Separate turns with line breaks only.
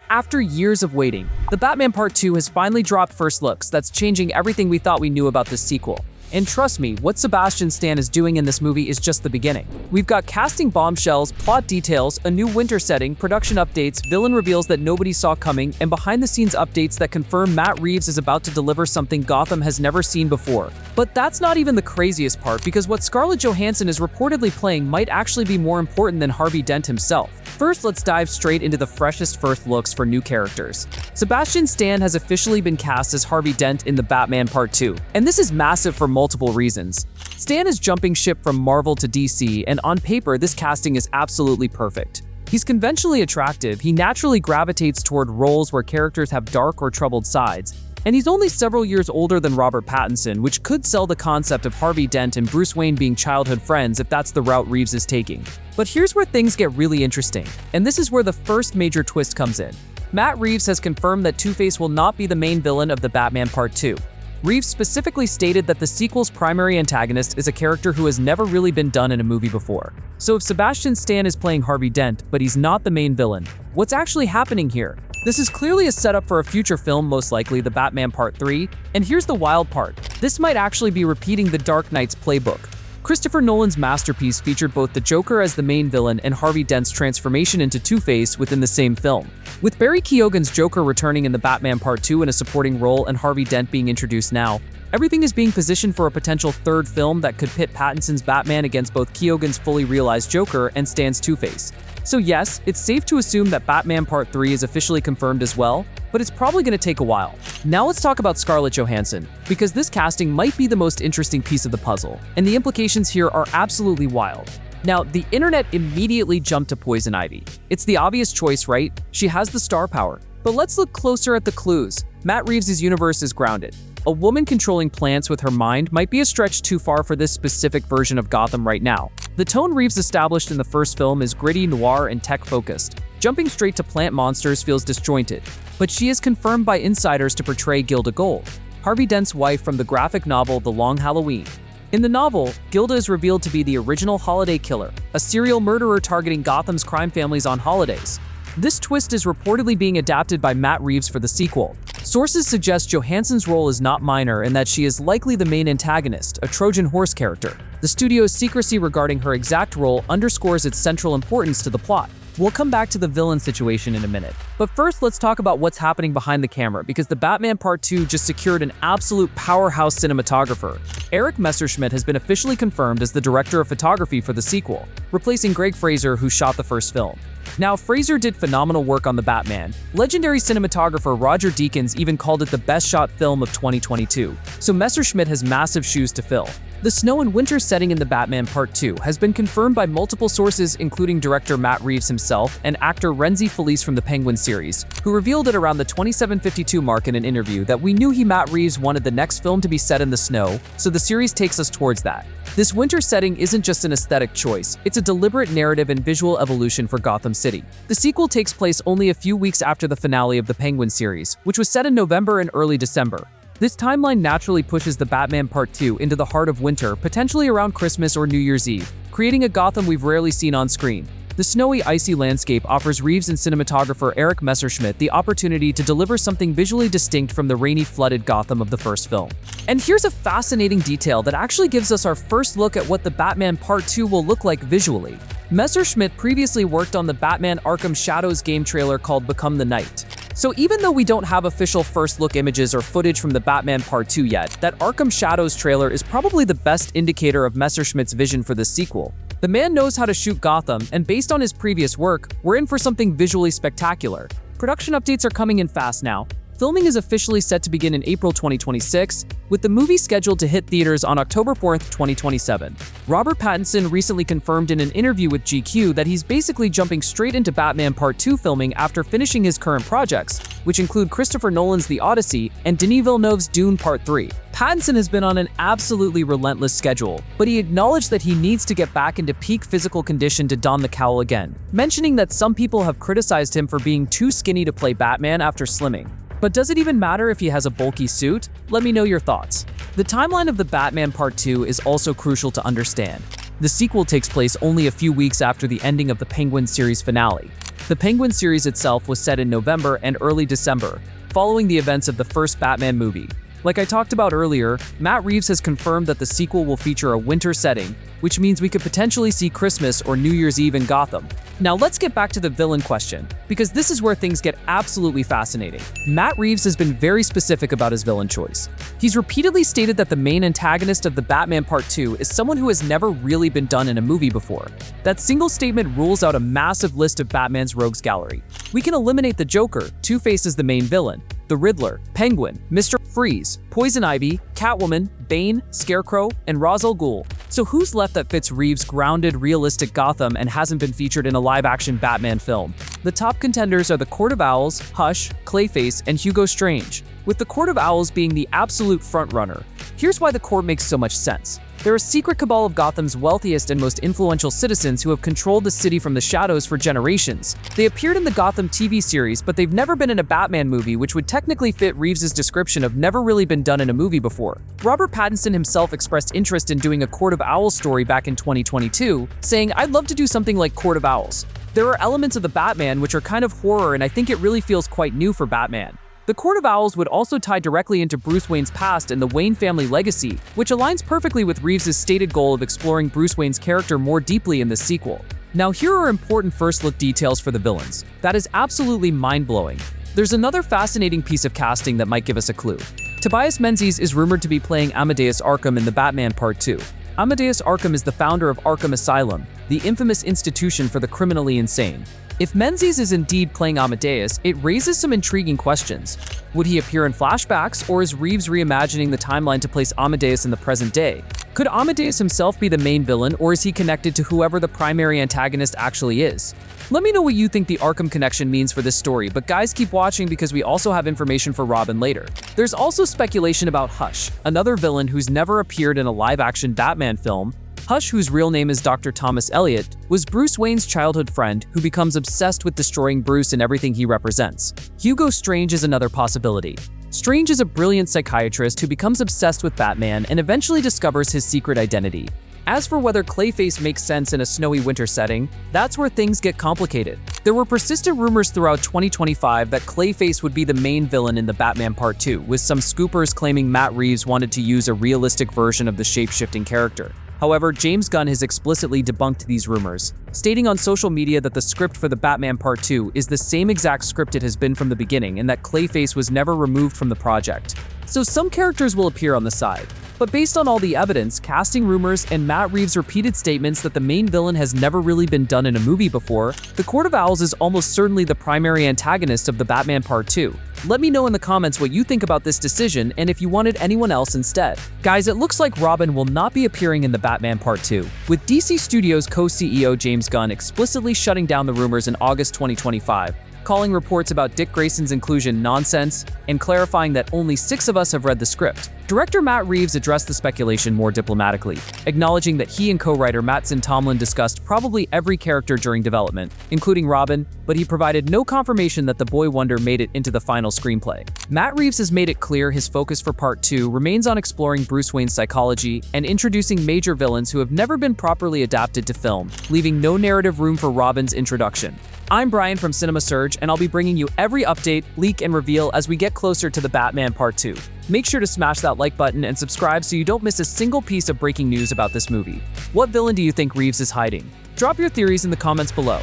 After years of waiting, The Batman Part 2 has finally dropped first looks that's changing everything we thought we knew about this sequel. And trust me, what Sebastian Stan is doing in this movie is just the beginning. We've got casting bombshells, plot details, a new winter setting, production updates, villain reveals that nobody saw coming, and behind-the-scenes updates that confirm Matt Reeves is about to deliver something Gotham has never seen before. But that's not even the craziest part, because what Scarlett Johansson is reportedly playing might actually be more important than Harvey Dent himself. First, let's dive straight into the freshest first looks for new characters. Sebastian Stan has officially been cast as Harvey Dent in The Batman Part 2, and this is massive for multiple reasons. Stan is jumping ship from Marvel to DC, and on paper, this casting is absolutely perfect. He's conventionally attractive, he naturally gravitates toward roles where characters have dark or troubled sides, and he's only several years older than Robert Pattinson, which could sell the concept of Harvey Dent and Bruce Wayne being childhood friends if that's the route Reeves is taking. But here's where things get really interesting, and this is where the first major twist comes in. Matt Reeves has confirmed that Two-Face will not be the main villain of The Batman Part 2. Reeves specifically stated that the sequel's primary antagonist is a character who has never really been done in a movie before. So if Sebastian Stan is playing Harvey Dent, but he's not the main villain, what's actually happening here? This is clearly a setup for a future film, most likely The Batman Part 3, and here's the wild part. This might actually be repeating The Dark Knight's playbook. Christopher Nolan's masterpiece featured both the Joker as the main villain and Harvey Dent's transformation into Two-Face within the same film. With Barry Keoghan's Joker returning in The Batman Part 2 in a supporting role and Harvey Dent being introduced now, everything is being positioned for a potential third film that could pit Pattinson's Batman against both Keoghan's fully realized Joker and Stan's Two-Face. So yes, it's safe to assume that Batman Part 3 is officially confirmed as well, but it's probably going to take a while. Now let's talk about Scarlett Johansson, because this casting might be the most interesting piece of the puzzle, and the implications here are absolutely wild. Now, the internet immediately jumped to Poison Ivy. It's the obvious choice, right? She has the star power. But let's look closer at the clues. Matt Reeves' universe is grounded. A woman controlling plants with her mind might be a stretch too far for this specific version of Gotham right now. The tone Reeves established in the first film is gritty, noir, and tech-focused. Jumping straight to plant monsters feels disjointed. But she is confirmed by insiders to portray Gilda Gold, Harvey Dent's wife from the graphic novel The Long Halloween. In the novel, Gilda is revealed to be the original holiday killer, a serial murderer targeting Gotham's crime families on holidays. This twist is reportedly being adapted by Matt Reeves for the sequel. Sources suggest Johansson's role is not minor and that she is likely the main antagonist, a Trojan horse character. The studio's secrecy regarding her exact role underscores its central importance to the plot. We'll come back to the villain situation in a minute. But first, let's talk about what's happening behind the camera, because The Batman Part 2 just secured an absolute powerhouse cinematographer. Eric Messerschmidt has been officially confirmed as the director of photography for the sequel, replacing Greg Fraser, who shot the first film. Now, Fraser did phenomenal work on The Batman. Legendary cinematographer Roger Deakins even called it the best shot film of 2022. So Messerschmidt has massive shoes to fill. The snow and winter setting in The Batman Part 2 has been confirmed by multiple sources, including director Matt Reeves himself and actor Renzi Felice from the Penguin series, who revealed it around the 2752 mark in an interview that we knew Matt Reeves wanted the next film to be set in the snow, so the series takes us towards that. This winter setting isn't just an aesthetic choice, it's a deliberate narrative and visual evolution for Gotham City. The sequel takes place only a few weeks after the finale of the Penguin series, which was set in November and early December. This timeline naturally pushes The Batman Part 2 into the heart of winter, potentially around Christmas or New Year's Eve, creating a Gotham we've rarely seen on screen. The snowy, icy landscape offers Reeves and cinematographer Eric Messerschmidt the opportunity to deliver something visually distinct from the rainy, flooded Gotham of the first film. And here's a fascinating detail that actually gives us our first look at what The Batman Part 2 will look like visually. Messerschmidt previously worked on the Batman Arkham Shadows game trailer called Become the Night. So even though we don't have official first-look images or footage from The Batman Part 2 yet, that Arkham Shadows trailer is probably the best indicator of Messerschmidt's vision for this sequel. The man knows how to shoot Gotham, and based on his previous work, we're in for something visually spectacular. Production updates are coming in fast now. Filming is officially set to begin in April 2026, with the movie scheduled to hit theaters on October 4th, 2027. Robert Pattinson recently confirmed in an interview with GQ that he's basically jumping straight into Batman Part 2 filming after finishing his current projects, which include Christopher Nolan's The Odyssey and Denis Villeneuve's Dune Part 3. Pattinson has been on an absolutely relentless schedule, but he acknowledged that he needs to get back into peak physical condition to don the cowl again, mentioning that some people have criticized him for being too skinny to play Batman after slimming. But does it even matter if he has a bulky suit? Let me know your thoughts. The timeline of The Batman Part 2 is also crucial to understand. The sequel takes place only a few weeks after the ending of the Penguin series finale. The Penguin series itself was set in November and early December, following the events of the first Batman movie. Like I talked about earlier, Matt Reeves has confirmed that the sequel will feature a winter setting, which means we could potentially see Christmas or New Year's Eve in Gotham. Now let's get back to the villain question, because this is where things get absolutely fascinating. Matt Reeves has been very specific about his villain choice. He's repeatedly stated that the main antagonist of the Batman Part 2 is someone who has never really been done in a movie before. That single statement rules out a massive list of Batman's rogues gallery. We can eliminate the Joker, Two-Face as the main villain, the Riddler, Penguin, Mr. Freeze, Poison Ivy, Catwoman, Bane, Scarecrow, and Ra's al Ghul. So who's left that fits Reeves' grounded, realistic Gotham and hasn't been featured in a live-action Batman film? The top contenders are the Court of Owls, Hush, Clayface, and Hugo Strange, with the Court of Owls being the absolute frontrunner. Here's why the Court makes so much sense. They're a secret cabal of Gotham's wealthiest and most influential citizens who have controlled the city from the shadows for generations. They appeared in the Gotham TV series, but they've never been in a Batman movie, which would technically fit Reeves' description of never really been done in a movie before. Robert Pattinson himself expressed interest in doing a Court of Owls story back in 2022, saying, "I'd love to do something like Court of Owls. There are elements of the Batman which are kind of horror, and I think it really feels quite new for Batman." The Court of Owls would also tie directly into Bruce Wayne's past and the Wayne family legacy, which aligns perfectly with Reeves' stated goal of exploring Bruce Wayne's character more deeply in this sequel. Now here are important first-look details for the villains. That is absolutely mind-blowing. There's another fascinating piece of casting that might give us a clue. Tobias Menzies is rumored to be playing Amadeus Arkham in the Batman Part 2. Amadeus Arkham is the founder of Arkham Asylum, the infamous institution for the criminally insane. If Menzies is indeed playing Amadeus, it raises some intriguing questions. Would he appear in flashbacks, or is Reeves reimagining the timeline to place Amadeus in the present day? Could Amadeus himself be the main villain, or is he connected to whoever the primary antagonist actually is? Let me know what you think the Arkham connection means for this story, but guys, keep watching because we also have information for Robin later. There's also speculation about Hush, another villain who's never appeared in a live-action Batman film. Hush, whose real name is Dr. Thomas Elliot, was Bruce Wayne's childhood friend who becomes obsessed with destroying Bruce and everything he represents. Hugo Strange is another possibility. Strange is a brilliant psychiatrist who becomes obsessed with Batman and eventually discovers his secret identity. As for whether Clayface makes sense in a snowy winter setting, that's where things get complicated. There were persistent rumors throughout 2025 that Clayface would be the main villain in the Batman Part 2, with some scoopers claiming Matt Reeves wanted to use a realistic version of the shape-shifting character. However, James Gunn has explicitly debunked these rumors, stating on social media that the script for the Batman Part 2 is the same exact script it has been from the beginning and that Clayface was never removed from the project. So some characters will appear on the side. But based on all the evidence, casting rumors, and Matt Reeves' repeated statements that the main villain has never really been done in a movie before, the Court of Owls is almost certainly the primary antagonist of the Batman Part 2. Let me know in the comments what you think about this decision and if you wanted anyone else instead. Guys, it looks like Robin will not be appearing in the Batman Part 2, with DC Studios co-CEO James Gunn explicitly shutting down the rumors in August 2025. Calling reports about Dick Grayson's inclusion nonsense and clarifying that only 6 of us have read the script. Director Matt Reeves addressed the speculation more diplomatically, acknowledging that he and co-writer Matt Tomlin discussed probably every character during development, including Robin, but he provided no confirmation that the Boy Wonder made it into the final screenplay. Matt Reeves has made it clear his focus for Part 2 remains on exploring Bruce Wayne's psychology and introducing major villains who have never been properly adapted to film, leaving no narrative room for Robin's introduction. I'm Brian from Cinema Surge, and I'll be bringing you every update, leak, and reveal as we get closer to the Batman Part 2. Make sure to smash that like button and subscribe so you don't miss a single piece of breaking news about this movie. What villain do you think Reeves is hiding? Drop your theories in the comments below.